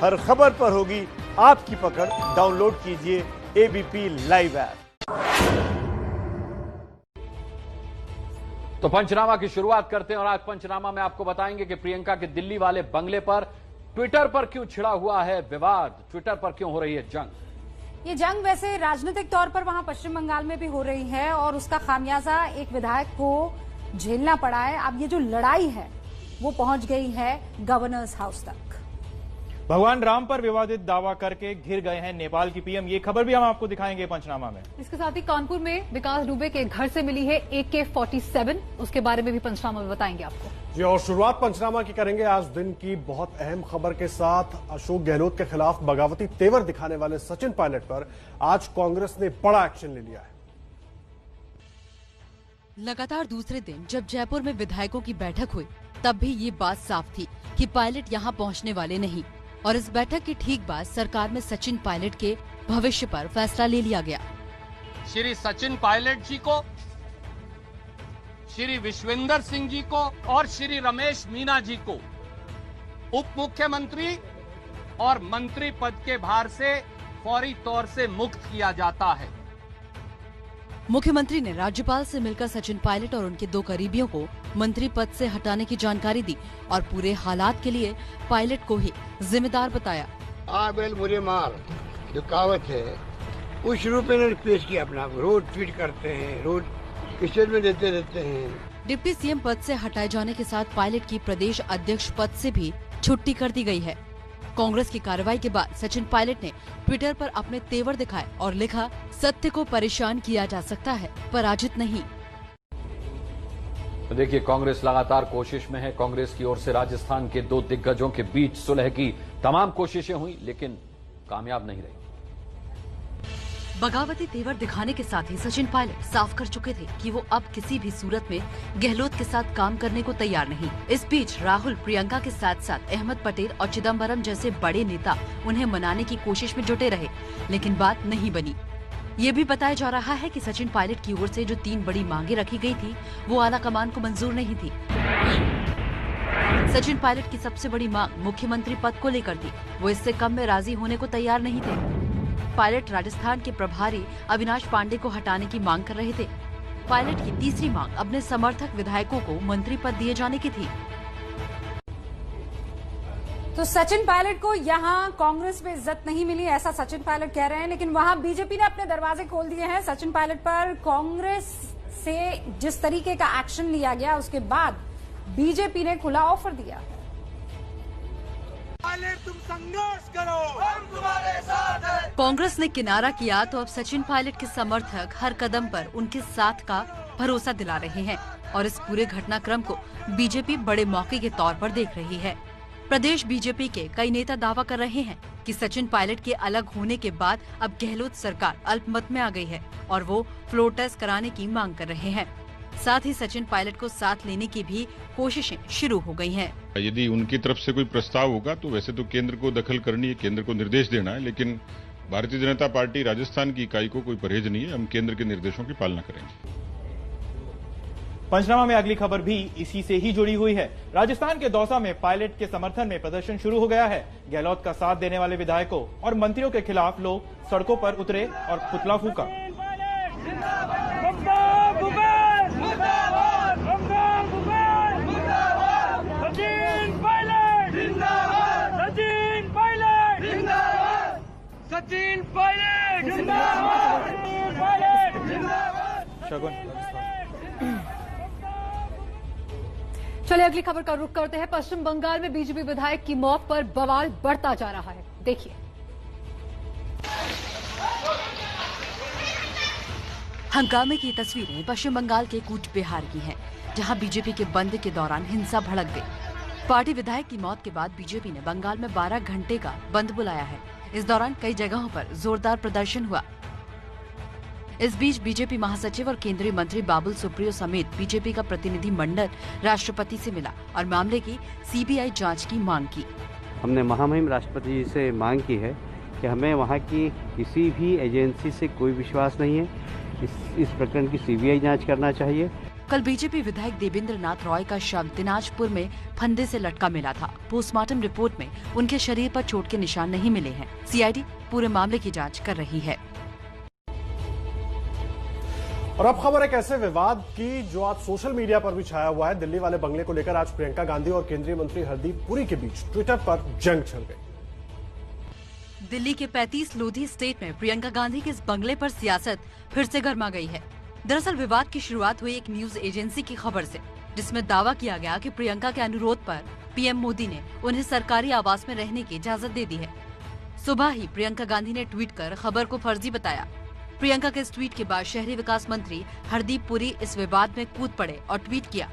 हर खबर पर होगी आपकी पकड़। डाउनलोड कीजिए एबीपी लाइव ऐप। तो पंचनामा की शुरुआत करते हैं और आज पंचनामा में आपको बताएंगे कि प्रियंका के दिल्ली वाले बंगले पर ट्विटर पर क्यों छिड़ा हुआ है विवाद, ट्विटर पर क्यों हो रही है जंग। ये जंग वैसे राजनीतिक तौर पर वहां पश्चिम बंगाल में भी हो रही है और उसका खामियाजा एक विधायक को झेलना पड़ा है। अब ये जो लड़ाई है वो पहुंच गई है गवर्नर्स हाउस तक। भगवान राम पर विवादित दावा करके घिर गए हैं नेपाल की पीएम। ये खबर भी हम आपको दिखाएंगे पंचनामा में। इसके साथ ही कानपुर में विकास दुबे के घर से मिली है AK-47, उसके बारे में भी पंचनामा में बताएंगे आपको। जी, और शुरुआत पंचनामा की करेंगे आज दिन की बहुत अहम खबर के साथ। अशोक गहलोत के खिलाफ बगावती तेवर दिखाने वाले सचिन पायलट पर आज कांग्रेस ने बड़ा एक्शन ले लिया है। लगातार दूसरे दिन जब जयपुर में विधायकों की बैठक हुई तब भी ये बात साफ थी कि पायलट यहाँ पहुँचने वाले नहीं, और इस बैठक के ठीक बाद सरकार में सचिन पायलट के भविष्य पर फैसला ले लिया गया। श्री सचिन पायलट जी को, श्री विश्वेंद्र सिंह जी को और श्री रमेश मीना जी को उप मुख्यमंत्री और मंत्री पद के भार से फौरी तौर से मुक्त किया जाता है। मुख्यमंत्री ने राज्यपाल से मिलकर सचिन पायलट और उनके 2 करीबियों को मंत्री पद से हटाने की जानकारी दी और पूरे हालात के लिए पायलट को ही जिम्मेदार बताया। बैल मुझे मार जो कहावत है उस रूप में पेश किया अपना। रोज ट्वीट करते हैं, रोज स्टेट में देते रहते हैं। डिप्टी सीएम पद से हटाए जाने के साथ पायलट की प्रदेश अध्यक्ष पद से भी छुट्टी कर दी गई है। कांग्रेस की कार्रवाई के बाद सचिन पायलट ने ट्विटर पर अपने तेवर दिखाए और लिखा, सत्य को परेशान किया जा सकता है, पराजित नहीं। तो देखिए, कांग्रेस लगातार कोशिश में है। कांग्रेस की ओर से राजस्थान के 2 दिग्गजों के बीच सुलह की तमाम कोशिशें हुई लेकिन कामयाब नहीं रही। बगावती तेवर दिखाने के साथ ही सचिन पायलट साफ कर चुके थे कि वो अब किसी भी सूरत में गहलोत के साथ काम करने को तैयार नहीं। इस बीच राहुल, प्रियंका के साथ साथ अहमद पटेल और चिदम्बरम जैसे बड़े नेता उन्हें मनाने की कोशिश में जुटे रहे, लेकिन बात नहीं बनी। ये भी बताया जा रहा है कि सचिन पायलट की ओर से जो 3 बड़ी मांगे रखी गई थी वो आला कमान को मंजूर नहीं थी। सचिन पायलट की सबसे बड़ी मांग मुख्यमंत्री पद को लेकर थी। वो इससे कम में राजी होने को तैयार नहीं थे। पायलट राजस्थान के प्रभारी अविनाश पांडे को हटाने की मांग कर रहे थे। पायलट की तीसरी मांग अपने समर्थक विधायकों को मंत्री पद दिए जाने की थी। तो सचिन पायलट को यहां कांग्रेस में इज्जत नहीं मिली, ऐसा सचिन पायलट कह रहे हैं, लेकिन वहां बीजेपी ने अपने दरवाजे खोल दिए हैं। सचिन पायलट पर कांग्रेस से जिस तरीके का एक्शन लिया गया उसके बाद बीजेपी ने खुला ऑफर दिया। तुम संघर्ष करो, हम तुम्हारे साथ हैं। कांग्रेस ने किनारा किया तो अब सचिन पायलट के समर्थक हर कदम पर उनके साथ का भरोसा दिला रहे हैं और इस पूरे घटनाक्रम को बीजेपी बड़े मौके के तौर पर देख रही है। प्रदेश बीजेपी के कई नेता दावा कर रहे हैं कि सचिन पायलट के अलग होने के बाद अब गहलोत सरकार अल्पमत में आ गई है और वो फ्लोर टेस्ट कराने की मांग कर रहे हैं। साथ ही सचिन पायलट को साथ लेने की भी कोशिशें शुरू हो गई हैं। यदि उनकी तरफ से कोई प्रस्ताव होगा तो वैसे तो केंद्र को दखल करनी है, केंद्र को निर्देश देना है, लेकिन भारतीय जनता पार्टी राजस्थान की इकाई को कोई परहेज नहीं है। हम केंद्र के निर्देशों की पालना करेंगे। पंचनामा में अगली खबर भी इसी से ही जुड़ी हुई है। राजस्थान के दौसा में पायलट के समर्थन में प्रदर्शन शुरू हो गया है। गहलोत का साथ देने वाले विधायकों और मंत्रियों के खिलाफ लोग सड़कों पर उतरे और पुतला फूंका। सचिन पायलट जिंदाबाद, पायलट जिंदाबाद। चलिए अगली खबर का रुख करते हैं। पश्चिम बंगाल में बीजेपी विधायक की मौत पर बवाल बढ़ता जा रहा है। देखिए, हंगामे की तस्वीरें पश्चिम बंगाल के कूच बिहार की हैं, जहां बीजेपी के बंद के दौरान हिंसा भड़क गई। पार्टी विधायक की मौत के बाद बीजेपी ने बंगाल में 12 घंटे का बंद बुलाया है। इस दौरान कई जगहों पर जोरदार प्रदर्शन हुआ। इस बीच बीजेपी महासचिव और केंद्रीय मंत्री बाबुल सुप्रियो समेत बीजेपी का प्रतिनिधि मंडल राष्ट्रपति से मिला और मामले की सीबीआई जांच की मांग की। हमने महामहिम राष्ट्रपति जी से मांग की है कि हमें वहां की किसी भी एजेंसी से कोई विश्वास नहीं है। इस प्रकरण की सीबीआई जांच करना चाहिए। कल बीजेपी विधायक देवेंद्र नाथ रॉय का शव दिनाजपुर में फंदे से लटका मिला था। पोस्टमार्टम रिपोर्ट में उनके शरीर पर चोट के निशान नहीं मिले हैं। सीआईडी पूरे मामले की जांच कर रही है। और अब खबर एक ऐसे विवाद की जो आज सोशल मीडिया पर भी छाया हुआ है। दिल्ली वाले बंगले को लेकर आज प्रियंका गांधी और केंद्रीय मंत्री हरदीप पुरी के बीच ट्विटर पर जंग छिड़ गई। दिल्ली के 35 लोधी स्टेट में प्रियंका गांधी के इस बंगले पर सियासत फिर से गर्मा गई है। दरअसल विवाद की शुरुआत हुई एक न्यूज एजेंसी की खबर से, जिसमें दावा किया गया कि प्रियंका के अनुरोध पर पीएम मोदी ने उन्हें सरकारी आवास में रहने की इजाजत दे दी है। सुबह ही प्रियंका गांधी ने ट्वीट कर खबर को फर्जी बताया। प्रियंका के इस ट्वीट के बाद शहरी विकास मंत्री हरदीप पुरी इस विवाद में कूद पड़े और ट्वीट किया,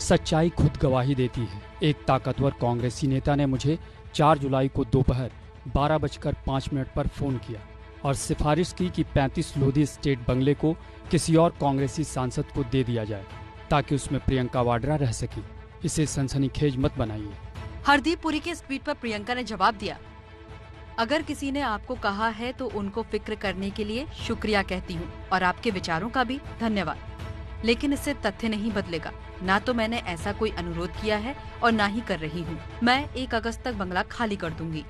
सच्चाई खुद गवाही देती है। एक ताकतवर कांग्रेसी नेता ने मुझे 4 जुलाई को दोपहर 12:05 पर फोन किया और सिफारिश की कि 35 लोधी स्टेट बंगले को किसी और कांग्रेसी सांसद को दे दिया जाए ताकि उसमें प्रियंका वाड्रा रह सके। इसे सनसनीखेज मत बनाइए। हरदीप पुरी के इस ट्वीट पर प्रियंका ने जवाब दिया, अगर किसी ने आपको कहा है तो उनको फिक्र करने के लिए शुक्रिया कहती हूँ और आपके विचारों का भी धन्यवाद, लेकिन इससे तथ्य नहीं बदलेगा। ना तो मैंने ऐसा कोई अनुरोध किया है और ना ही कर रही हूँ। मैं 1 अगस्त तक बंगला खाली कर दूंगी।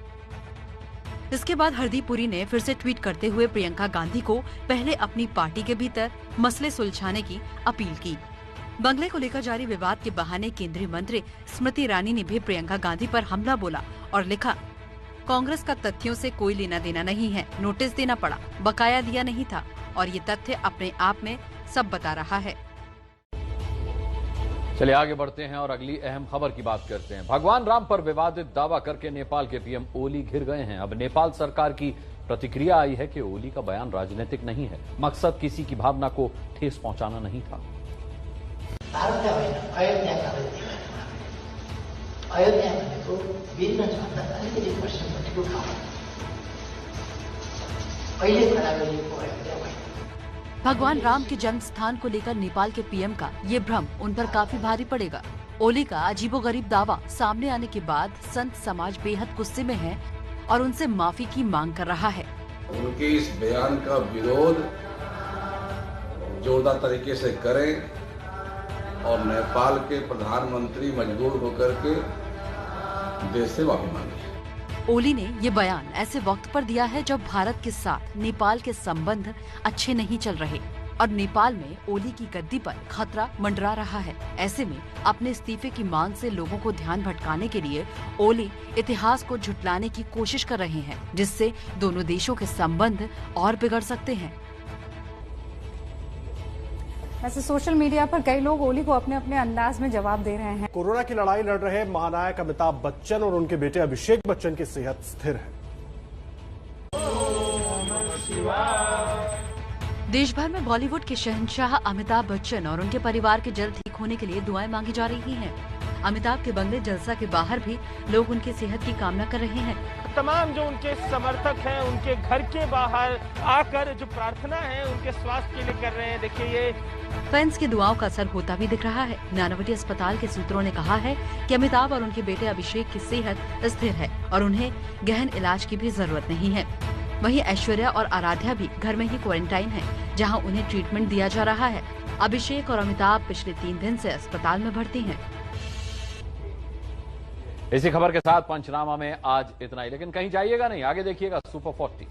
इसके बाद हरदीप पुरी ने फिर से ट्वीट करते हुए प्रियंका गांधी को पहले अपनी पार्टी के भीतर मसले सुलझाने की अपील की। बंगले को लेकर जारी विवाद के बहाने केंद्रीय मंत्री स्मृति ईरानी ने भी प्रियंका गांधी पर हमला बोला और लिखा, कांग्रेस का तथ्यों से कोई लेना देना नहीं है। नोटिस देना पड़ा, बकाया दिया नहीं था और ये तथ्य अपने आप में सब बता रहा है। चलिए आगे बढ़ते हैं और अगली अहम खबर की बात करते हैं। भगवान राम पर विवादित दावा करके नेपाल के पीएम ओली घिर गए हैं। अब नेपाल सरकार की प्रतिक्रिया आई है कि ओली का बयान राजनीतिक नहीं है, मकसद किसी की भावना को ठेस पहुंचाना नहीं था। अयोध्या भनेको भिन्न भन्दा अलिकति प्रश्नपट्टिको ठाउँ अहिले खडा गरिएको अयोध्या होइन। भगवान राम के जन्म स्थान को लेकर नेपाल के पीएम का ये भ्रम उन पर काफी भारी पड़ेगा। ओली का अजीबोगरीब दावा सामने आने के बाद संत समाज बेहद गुस्से में है और उनसे माफी की मांग कर रहा है। उनके इस बयान का विरोध जोरदार तरीके से करें और नेपाल के प्रधानमंत्री मजबूर होकर के देश से माफी मांगे। ओली ने ये बयान ऐसे वक्त पर दिया है जब भारत के साथ नेपाल के संबंध अच्छे नहीं चल रहे और नेपाल में ओली की गद्दी पर खतरा मंडरा रहा है। ऐसे में अपने इस्तीफे की मांग से लोगों को ध्यान भटकाने के लिए ओली इतिहास को झुटलाने की कोशिश कर रहे हैं, जिससे दोनों देशों के संबंध और बिगड़ सकते हैं। वैसे सोशल मीडिया पर कई लोग ओली को अपने अपने अंदाज में जवाब दे रहे हैं। कोरोना की लड़ाई लड़ रहे महानायक अमिताभ बच्चन और उनके बेटे अभिषेक बच्चन की सेहत स्थिर है। देश भर में बॉलीवुड के शहंशाह अमिताभ बच्चन और उनके परिवार के जल्द ठीक होने के लिए दुआएं मांगी जा रही हैं। अमिताभ के बंगले जलसा के बाहर भी लोग उनकी सेहत की कामना कर रहे हैं। तमाम जो उनके समर्थक हैं उनके घर के बाहर आकर जो प्रार्थना है उनके स्वास्थ्य के लिए कर रहे हैं। देखिए ये फैंस की दुआओं का असर होता भी दिख रहा है। नानावटी अस्पताल के सूत्रों ने कहा है कि अमिताभ और उनके बेटे अभिषेक की सेहत स्थिर है और उन्हें गहन इलाज की भी जरूरत नहीं है। वहीं ऐश्वर्या और आराध्या भी घर में ही क्वारंटाइन है, जहां उन्हें ट्रीटमेंट दिया जा रहा है। अभिषेक और अमिताभ पिछले 3 दिन से अस्पताल में भर्ती हैं। इसी खबर के साथ पंचनामा में आज इतना ही, लेकिन कहीं जाइएगा नहीं, आगे देखिएगा सुपर 40।